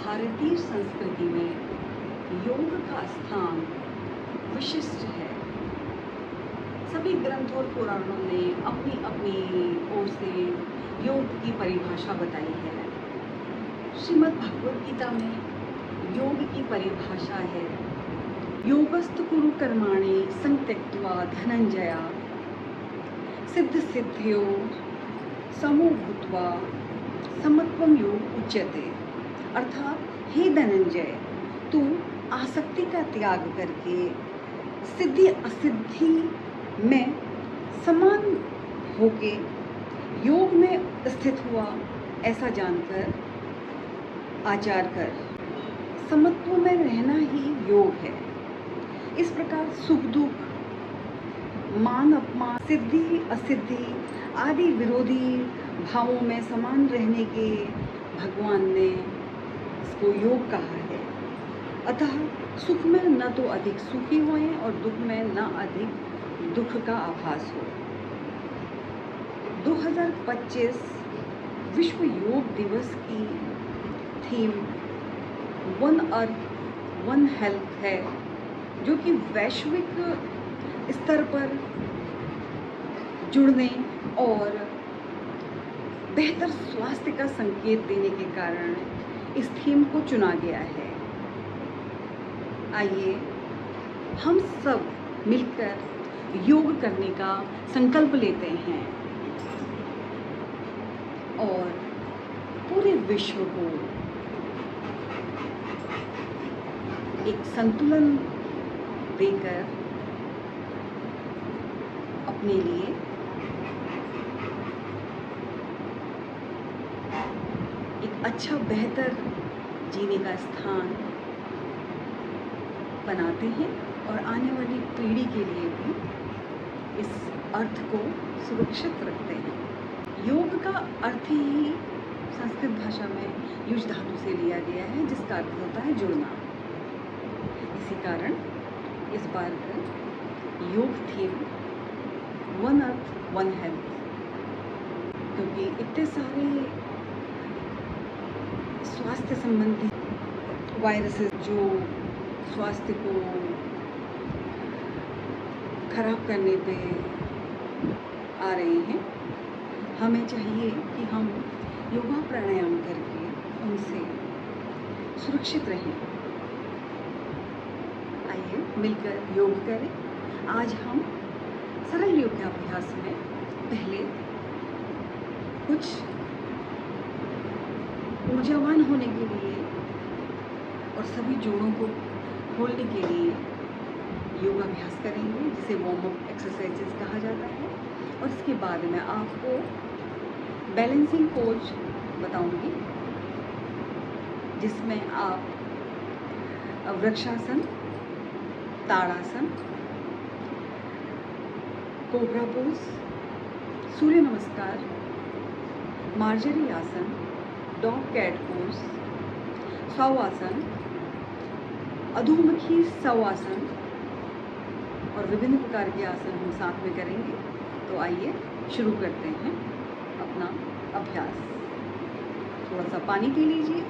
भारतीय संस्कृति में योग का स्थान विशिष्ट है। सभी ग्रंथों और पुराणों ने अपनी अपनी ओर से योग की परिभाषा बताई है। श्रीमद् भगवद गीता में योग की परिभाषा है, योगस्तु कुरु कर्माणि संत्यक्त्वा धनंजया सिद्ध सिद्ध्यो समो भूत्वा समत्वम योग उच्यते। अर्थात हे धनंजय, तू आसक्ति का त्याग करके सिद्धि असिद्धि में समान होके योग में स्थित हुआ, ऐसा जानकर आचार कर। समत्व में रहना ही योग है। इस प्रकार सुख दुख, मान अपमान, सिद्धि असिद्धि आदि विरोधी भावों में समान रहने के भगवान ने इसको योग कहा है। अतः सुख में न तो अधिक सुखी होएं और दुख में न अधिक दुख का आभास हो। 2025 विश्व योग दिवस की theme one earth one health है, जो कि वैश्विक स्तर पर जुड़ने और बेहतर स्वास्थ्य का संकेत देने के कारण इस थीम को चुना गया है। आइए हम सब मिलकर योग करने का संकल्प लेते हैं और पूरे विश्व को एक संतुलन देकर अपने लिए एक अच्छा बेहतर जीने का स्थान बनाते हैं और आने वाली पीढ़ी के लिए भी इस अर्थ को सुरक्षित रखते हैं। योग का अर्थ ही संस्कृत भाषा में युज धातु से लिया गया है, जिसका अर्थ होता है जुड़ना। इसी कारण इस बार का योग theme one earth one health, क्योंकि इतने सारे स्वास्थ्य संबंधी वायरसेस जो स्वास्थ्य को खराब करने पे आ रहे हैं, हमें चाहिए कि हम योगा प्राणायाम करके उनसे सुरक्षित रहें। आइए मिलकर योग करें। आज हम सरल योगाभ्यास में पहले कुछ ऊर्जावान होने के लिए और सभी जोड़ों को खोलने के लिए योगाभ्यास करेंगे, जिसे वार्म अप एक्सरसाइजेस कहा जाता है। और इसके बाद मैं आपको बैलेंसिंग पोज बताऊंगी, जिसमें आप vrikshasana, tadasana, cobra pose, surya namaskar, marjari asana, dog cat pose, shavasana, adhomukhi shavasana और विभिन्न प्रकार के आसन हम साथ में करेंगे। तो आइए शुरू करते हैं अपना अभ्यास। थोड़ा सा पानी पी लीजिए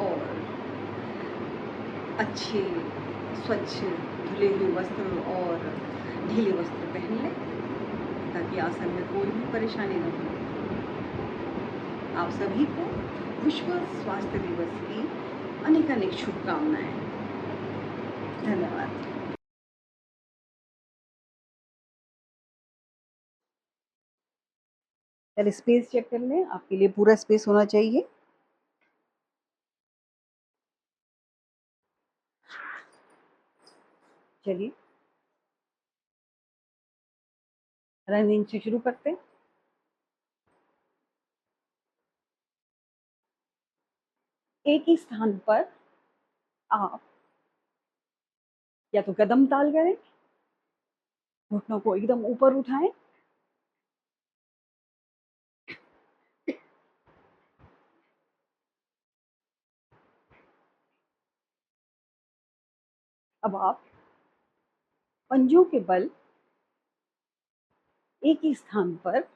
और अच्छे स्वच्छ धुले हुए वस्त्र और ढीले वस्त्र पहन लें, ताकि आसन में कोई भी परेशानी न हो। आप सभी को विश्व स्वास्थ्य दिवस की अनेक शुभकामनाएं। धन्यवाद। चलिए स्पेस चेक कर लें। आपके लिए पूरा स्पेस होना चाहिए। चलिए रनिंग से शुरू करते हैं। एक ही स्थान पर आप या तो कदम ताल करें, घुटनों को एकदम ऊपर उठाएं, अब आप पंजों के बल एक ही स्थान पर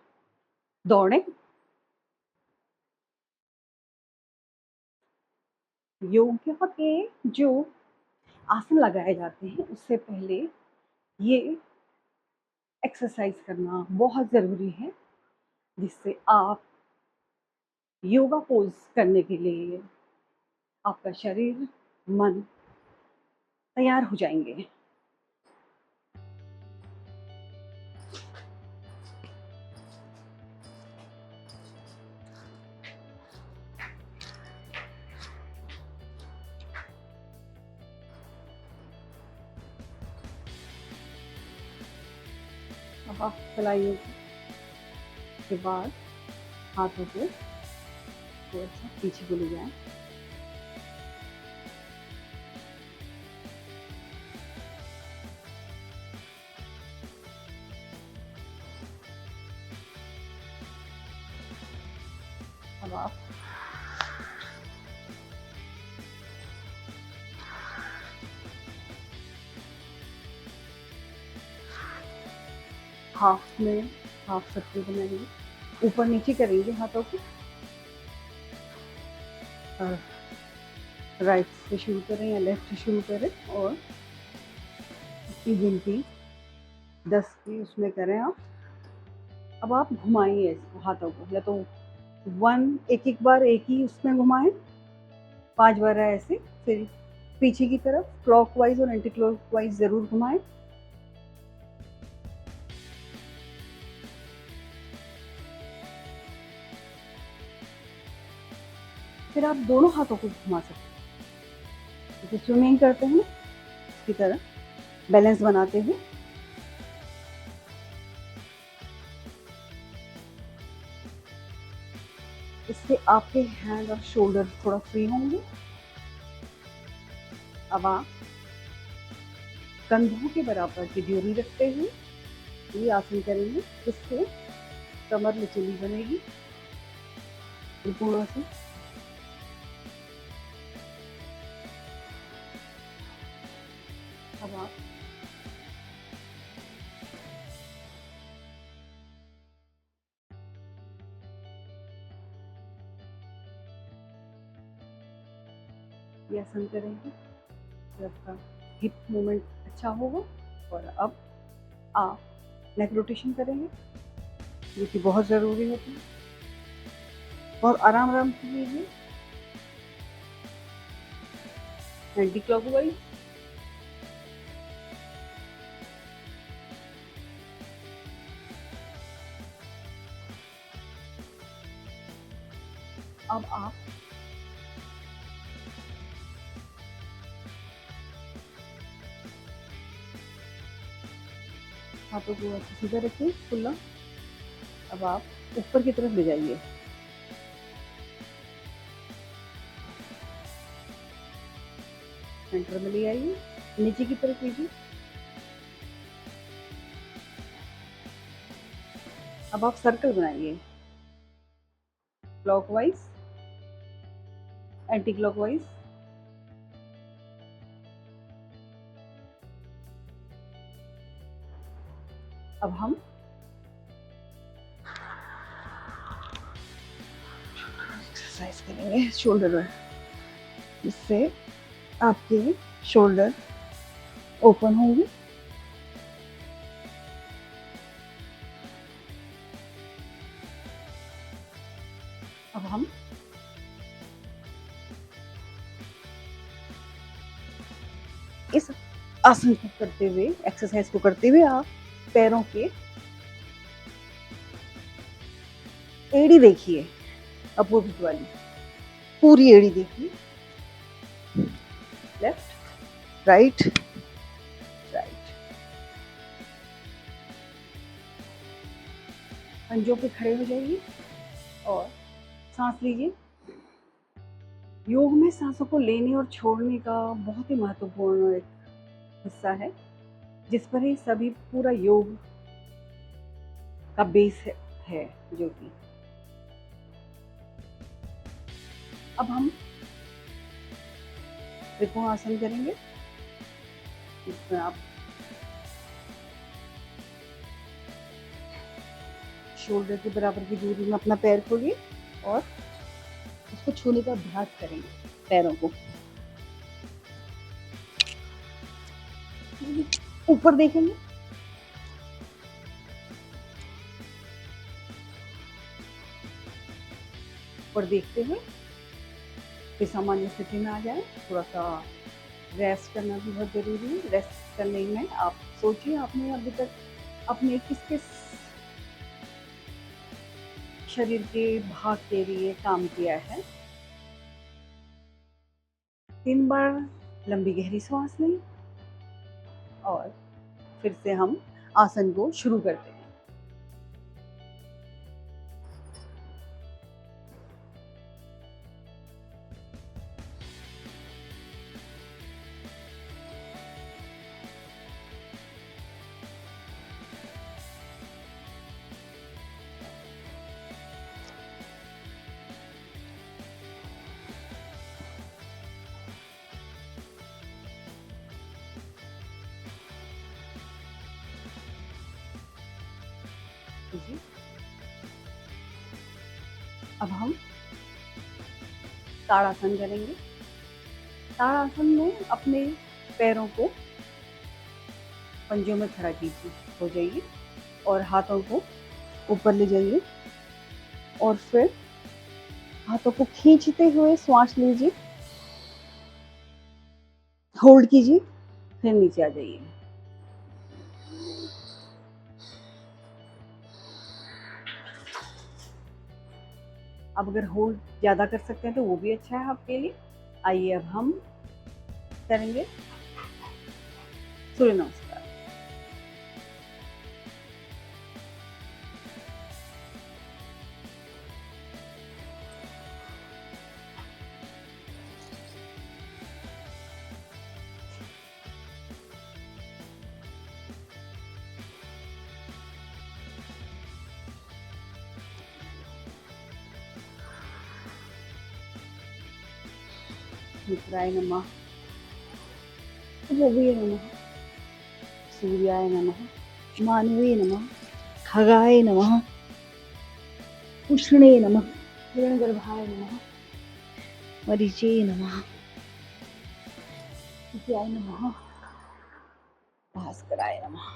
दौड़ें। योगा के जो आसन लगाए जाते हैं उससे पहले ये एक्सरसाइज करना बहुत ज़रूरी है, जिससे आप योगा पोज करने के लिए आपका शरीर, मन तैयार हो जाएंगे। अब आप फैलाइए के बाद हाथों को थोड़ा सा पीछे को ले जाएं। अब आप हाफ में हाफ सर्कल बनाएंगे, ऊपर नीचे करेंगे हाथों को, और राइट से शुरू करें या लेफ्ट से शुरू करें, और इसकी गिनती 10 की उसमें करें आप। अब आप घुमाइए इसको हाथों को, या तो एक एक बार एक ही उसमें घुमाएं, 5 बार ऐसे, फिर पीछे की तरफ क्लॉकवाइज और एंटी क्लॉकवाइज जरूर घुमाएं। फिर आप दोनों हाथों को घुमा सकते हैं, जैसे स्विमिंग करते हैं इसकी तरह बैलेंस बनाते हुए। इससे आपके हैंड और शोल्डर थोड़ा फ्री होंगे। अब आप कंधों के बराबर की दूरी रखते हुए ये आसन करेंगे, इससे कमर लचीली बनेगी। त्रिकोण आसन। अब आप ये आसन करेंगे, फिर आपका हिप मूवमेंट अच्छा होगा। और अब आप नेक रोटेशन करेंगे, जो कि बहुत ज़रूरी होती है। और आराम आराम से लीजिए, एंटी क्लॉकवाइज। अब आप हाथों को ऐसे सीधा रखिए खुला। अब आप ऊपर की तरफ ले जाइए, सेंटर में ले आइए, नीचे की तरफ लीजिए। अब आप सर्कल बनाइए, क्लॉकवाइज, एंटी क्लॉकवाइज। अब हम एक्सरसाइज करेंगे शोल्डर में, जिससे आपके शोल्डर ओपन होंगे। अब हम इस आसन को करते हुए, एक्सरसाइज को करते हुए, आप पैरों के एड़ी देखिए, अपोजिट वाली पूरी एड़ी देखिए, लेफ्ट राइट राइट। पंजों पे खड़े हो जाइए और सांस लीजिए। योग में सांसों को लेने और छोड़ने का बहुत ही महत्वपूर्ण एक हिस्सा है, जिस पर ही सभी पूरा योग का बेस है जो कि। अब हम त्रिकोण आसन करेंगे, जिसमें आप शोल्डर के बराबर की दूरी में अपना पैर खोलिए और उसको छूने का अभ्यास करेंगे। पैरों को। ऊपर देखेंगे, ऊपर देखते हुए फिर सामान्य स्थिति में आ जाए। थोड़ा सा रेस्ट करना भी बहुत ज़रूरी है। रेस्ट करने में आप सोचिए आपने अभी तक अपने किस किस शरीर के भाग के लिए काम किया है। 3 बार लंबी गहरी सांस लें और फिर से हम आसन को शुरू करते हैं। जी, अब हम ताड़ासन करेंगे। ताड़ासन में अपने पैरों को पंजों में खड़ा कीजिए, हो जाइए और हाथों को ऊपर ले जाइए और फिर हाथों को खींचते हुए श्वास लीजिए, होल्ड कीजिए, फिर नीचे आ जाइए। अब अगर होल्ड ज़्यादा कर सकते हैं तो वो भी अच्छा है आपके लिए। आइए अब हम करेंगे सूर्य नमस्कार। मित्राय नमः, भवे नमः, सूर्याय नमः, मानवे नमः, खगाय नमः, उष्णे नमः, हिरण्यगर्भाय नमः, मरीचे नमः, विद्याय नमः, भास्कराय नमः।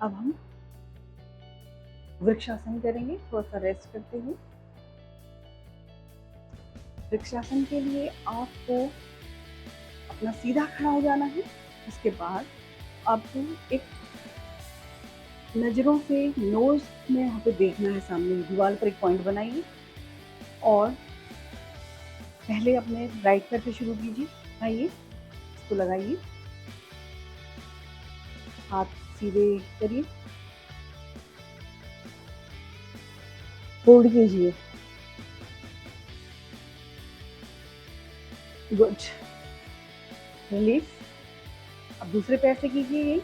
अब हम वृक्षासन करेंगे, थोड़ा सा रेस्ट करते हुए। वृक्षासन के लिए आपको अपना सीधा खड़ा हो जाना है। उसके बाद आपको एक नज़रों से नोज में यहाँ पे देखना है, सामने दीवार पर एक पॉइंट बनाइए और पहले अपने राइट पैर से शुरू कीजिए। आइए इसको लगाइए, हाथ सीधे करिए, होल्ड कीजिए, गुड, रिलीज। अब दूसरे पैर से कीजिए, यही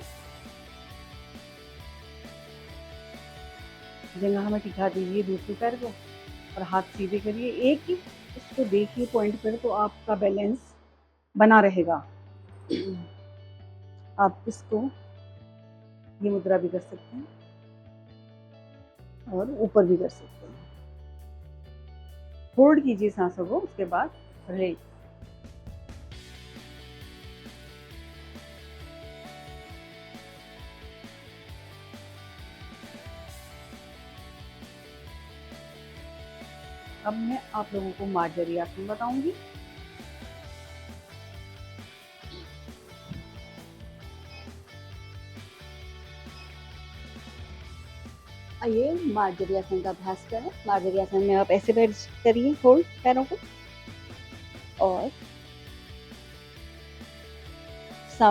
जगह हमें टिका दीजिए दूसरे पैर को और हाथ सीधे करिए। एक ही इसको देखिए पॉइंट पर, तो आपका बैलेंस बना रहेगा। आप इसको ये मुद्रा भी कर सकते हैं और ऊपर भी कर सकते हैं। होल्ड कीजिए सांसों को, उसके बाद रिलीज। अब मैं आप लोगों को मार्जरी आसन बताऊंगी। आइए मार्जरी आसन का अभ्यास करें। मार्जरी आसन में आप ऐसे बैठ करिए, होल्ड पैरों को और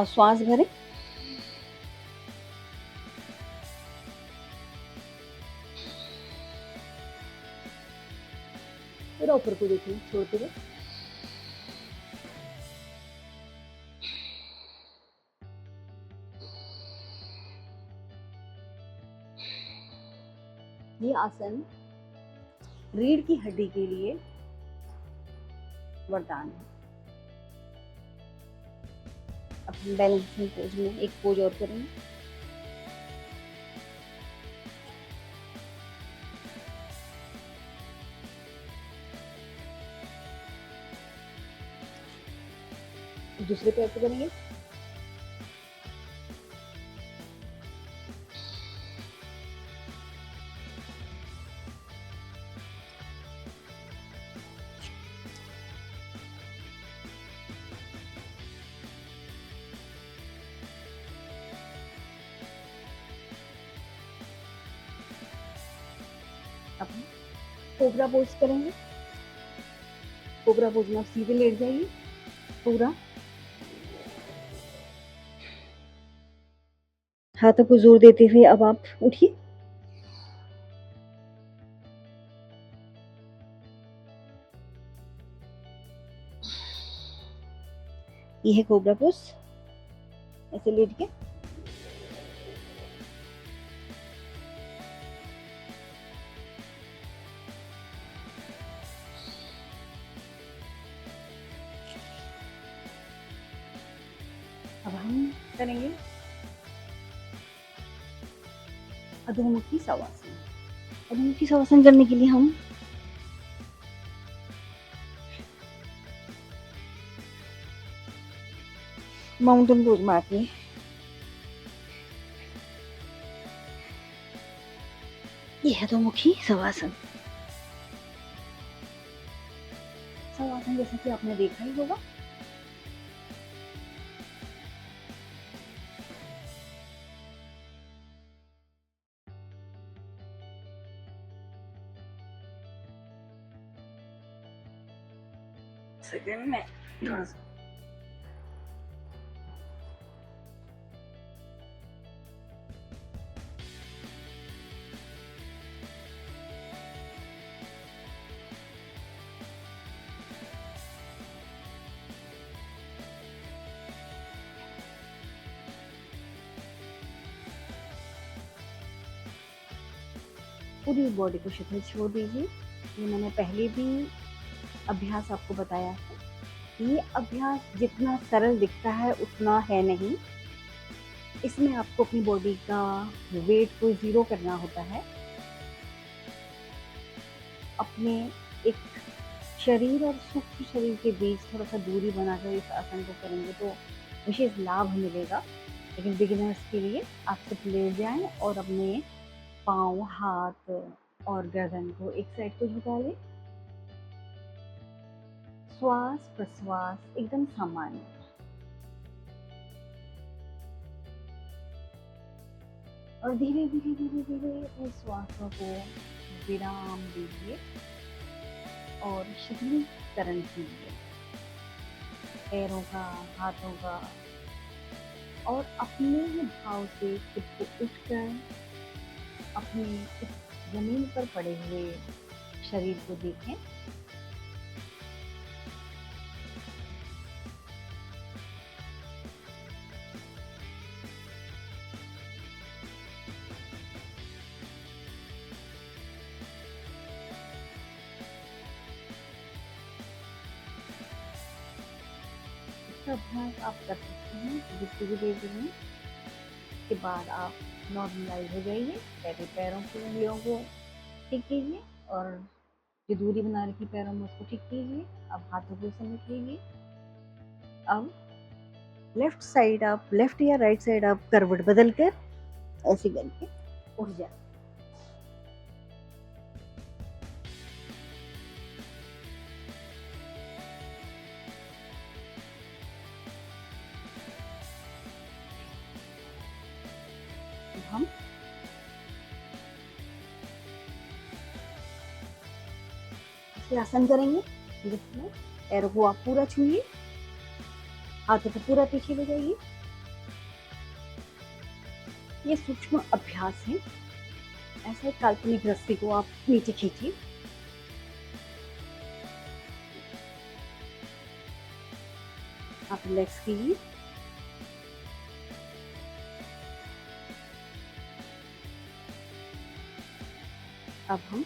श्वास भरें। फिर ऊपर को देखिए छोड़ते हुए। ये आसन रीढ़ की हड्डी के लिए वरदान है। अब हम बैलेंसिंग पोज में एक पोज और करेंगे। दूसरे पैर पे करेंगे। अब हम कोबरा पोज करेंगे। कोबरा पोज में आप सीधे लेट जाइए पूरा। हाथों को जोर देते हुए अब आप उठिए। ये है कोबरा पोज, ऐसे लेट के। अब हम करेंगे अधोमुखी शवासन। अधोमुखी शवासन करने के लिए हम माउंटेन पोज में आके ये है अधोमुखी शवासन। शवासन जैसा कि आपने देखा ही होगा। सेकंड में थोड़ा सा पूरी बॉडी को शिथिल छोड़ दीजिए। ये मैंने पहले भी अभ्यास आपको बताया है। ये अभ्यास जितना सरल दिखता है उतना है नहीं। इसमें आपको अपनी बॉडी का वेट को ज़ीरो करना होता है। अपने एक शरीर और सूक्ष्म शरीर के बीच थोड़ा सा दूरी बनाकर इस आसन को करेंगे तो विशेष लाभ मिलेगा। लेकिन बिगिनर्स के लिए आप सिर्फ लेट जाएं और अपने पाँव, हाथ और गर्दन को एक साइड को झुका लें। श्वास प्रश्वास एकदम सामान्य। और धीरे धीरे धीरे धीरे अपने श्वासों को विराम दीजिए और शिथिलीकरण कीजिए पैरों का, हाथों का। और अपने ही भाव से खुद को उठकर अपने इस जमीन पर पड़े हुए शरीर को देखें। इसका अभ्यास आप कर सकते हैं जितनी भी देर में। इसके बाद आप नॉर्मलाइज हो जाइए। पहले पैरों की उंगलियों को ठीक कीजिए और जो दूरी बना रखी पैरों में उसको ठीक कीजिए। अब हाथों को समेट लीजिए। अब लेफ्ट साइड आप, लेफ्ट या राइट साइड आप करवट बदल कर ऐसे करके उठ जाए। हम आसन करेंगे जिसमें पैरों को आप पूरा छूइए, हाथों को पूरा पीछे ले जाइए। ये सूक्ष्म अभ्यास है। ऐसे काल्पनिक रस्सी को आप नीचे खींचिए। आप रिलैक्स कीजिए। अब हम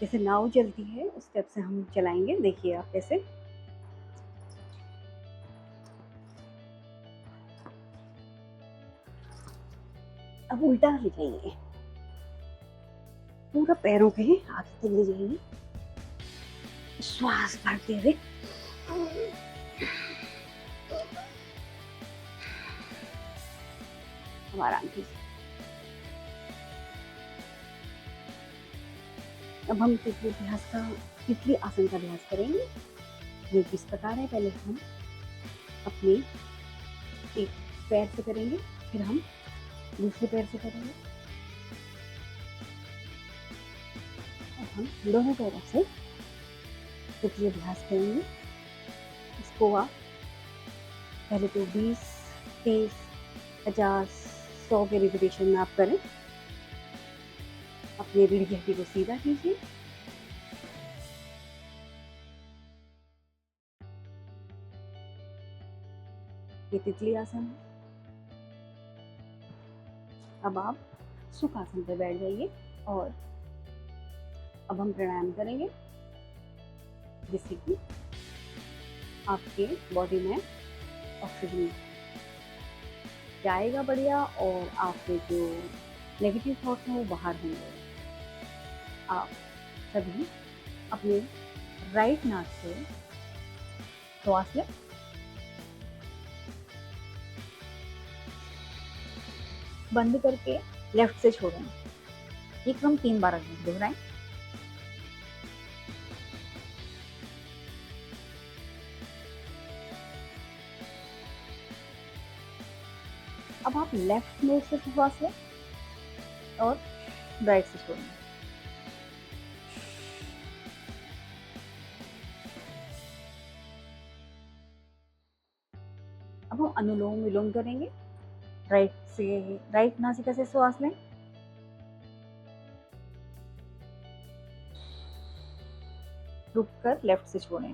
जैसे नाव चलती है उस स्टेप से हम चलाएंगे। देखिए आप कैसे। अब उल्टा ले जाइए, पूरा पैरों के आगे तक ले जाइए। श्वास भरते हुए अब आराम कीजिए। अब हम तितली आसन का अभ्यास करेंगे। ये किस प्रकार है, पहले हम अपने एक पैर से करेंगे, फिर हम दूसरे पैर से करेंगे और हम दोनों पैरों से तितली अभ्यास करेंगे। इसको आप पहले तो 20, 30, 50, 100 के रिपीटेशन में आप करें। अपनी रीढ़ की हड्डी को सीधा कीजिए। ये तितली आसन है। अब आप सुखासन पर बैठ जाइए और अब हम प्राणायाम करेंगे, जिससे कि आपके बॉडी में ऑक्सीजन जाएगा बढ़िया और आपके जो नेगेटिव थॉट्स हैं वो बाहर होंगे। आप सभी अपने राइट नाक से श्वास लें, बंद करके लेफ्ट से छोड़ें। ये क्रम 3 बार दोहराएं। अब आप लेफ्ट नोज से श्वास लें और राइट से छोड़ें। अब हम अनुलोम विलोम करेंगे। राइट नासिका से श्वास लें, रुककर लेफ्ट से छोड़ें।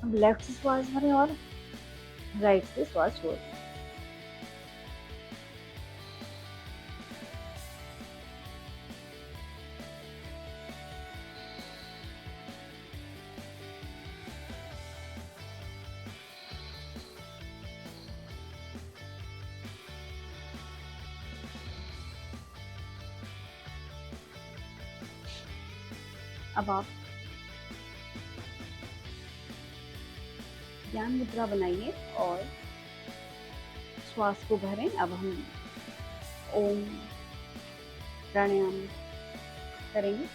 अब लेफ्ट से श्वास भरें और राइट से श्वास छोड़ें। अब आप ज्ञान मुद्रा बनाइए और श्वास को भरें। अब हम ओम प्राणायाम करेंगे।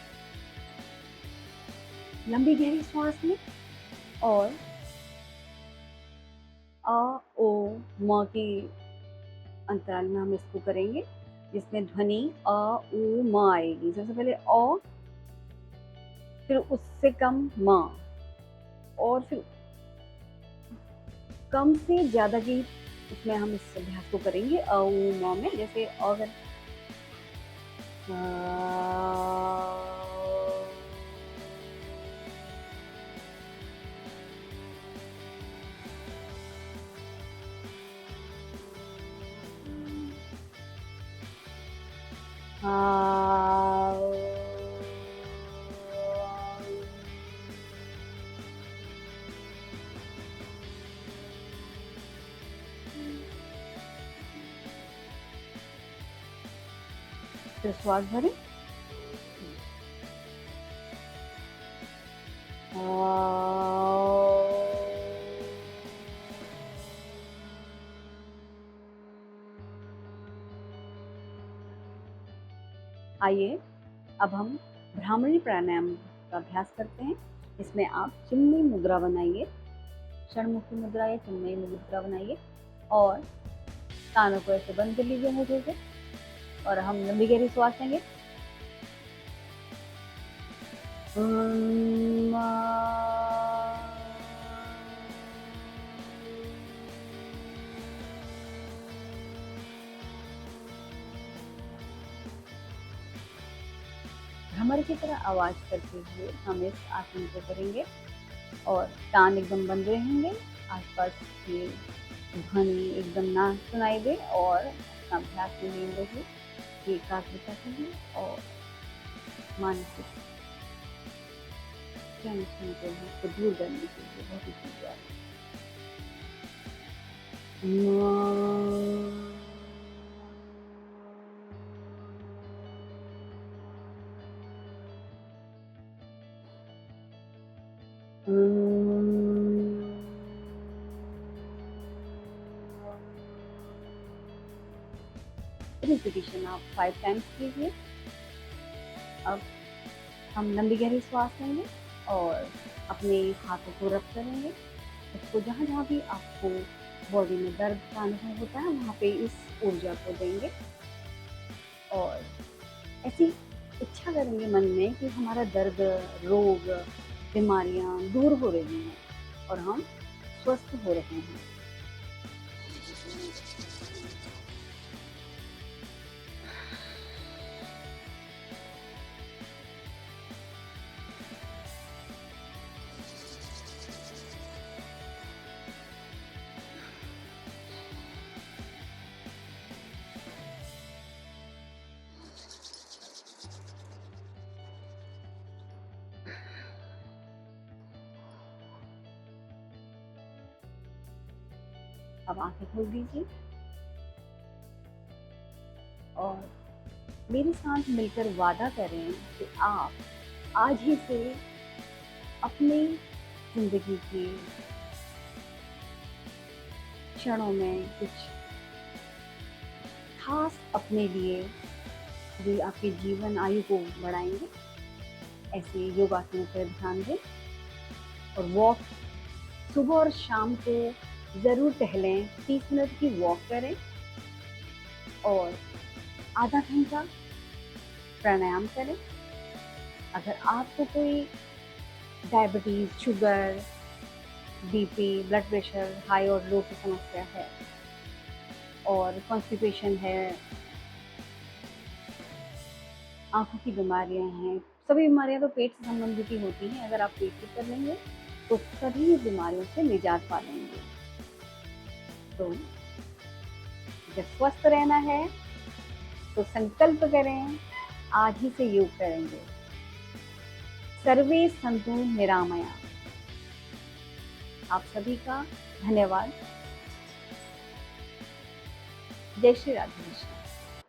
लंबी गहरी श्वास लें और अ ओ म के अंतराल में हम इसको करेंगे, जिसमें ध्वनि अ उ म आएगी। सबसे पहले अ, फिर उससे कम म और फिर कम से ज़्यादा की इसमें हम इस अभ्यास को करेंगे अ उ म में। जैसे अगर फिर श्वास भरें। आइए अब हम भ्रामरी प्राणायाम का अभ्यास करते हैं। इसमें आप चिन्मयी मुद्रा बनाइए, षणमुखी मुद्रा या चिन्मयी मुद्रा बनाइए और कानों को ऐसे बंद कर लीजिए मुझे से और हम लंबी गहरी श्वास लेंगे। भ्रमर की तरह आवाज करते हुए हम इस आसन को करेंगे और कान एकदम बंद रहेंगे, आसपास की ध्वनि एकदम ना सुनाई दे और अभ्यास में लीन रहिए, एकाग्रता करिए और मानसिक टेंशन को दूर करने के लिए बहुत ही चीज़ रिपीटिशन आप 5 टाइम्स कीजिए। अब हम लंबी गहरी श्वास लेंगे और अपने हाथों को रब करेंगे। उसको जहाँ-जहाँ भी आपको बॉडी में दर्द का अनुभव होता है, वहाँ पे इस ऊर्जा को देंगे और ऐसी इच्छा करेंगे मन में कि हमारा दर्द, रोग, बीमारियाँ दूर हो रही हैं और हम स्वस्थ हो रहे हैं। अब आँखें खोल दीजिए और मेरे साथ मिलकर वादा करें कि आप आज ही से अपनी ज़िंदगी के क्षणों में कुछ खास अपने लिए भी आपके जीवन आयु को बढ़ाएँगे, ऐसे योगासनों पर ध्यान दें और वॉक सुबह और शाम को ज़रूर टहलें, 30 मिनट की वॉक करें और आधा घंटा प्राणायाम करें। अगर आपको कोई diabetes, sugar, BP, blood pressure, high और लो की समस्या है और कॉन्स्टिपेशन है, आँखों की बीमारियाँ हैं, सभी बीमारियाँ तो पेट से संबंधित ही होती हैं। अगर आप पेट ठीक कर लेंगे, तो सभी बीमारियों से निजात पा लेंगे। तो जब स्वस्थ रहना है, तो संकल्प करें, आज ही से योग करेंगे। सर्वे संतु निरामया। आप सभी का धन्यवाद। जय श्री राधे कृष्ण।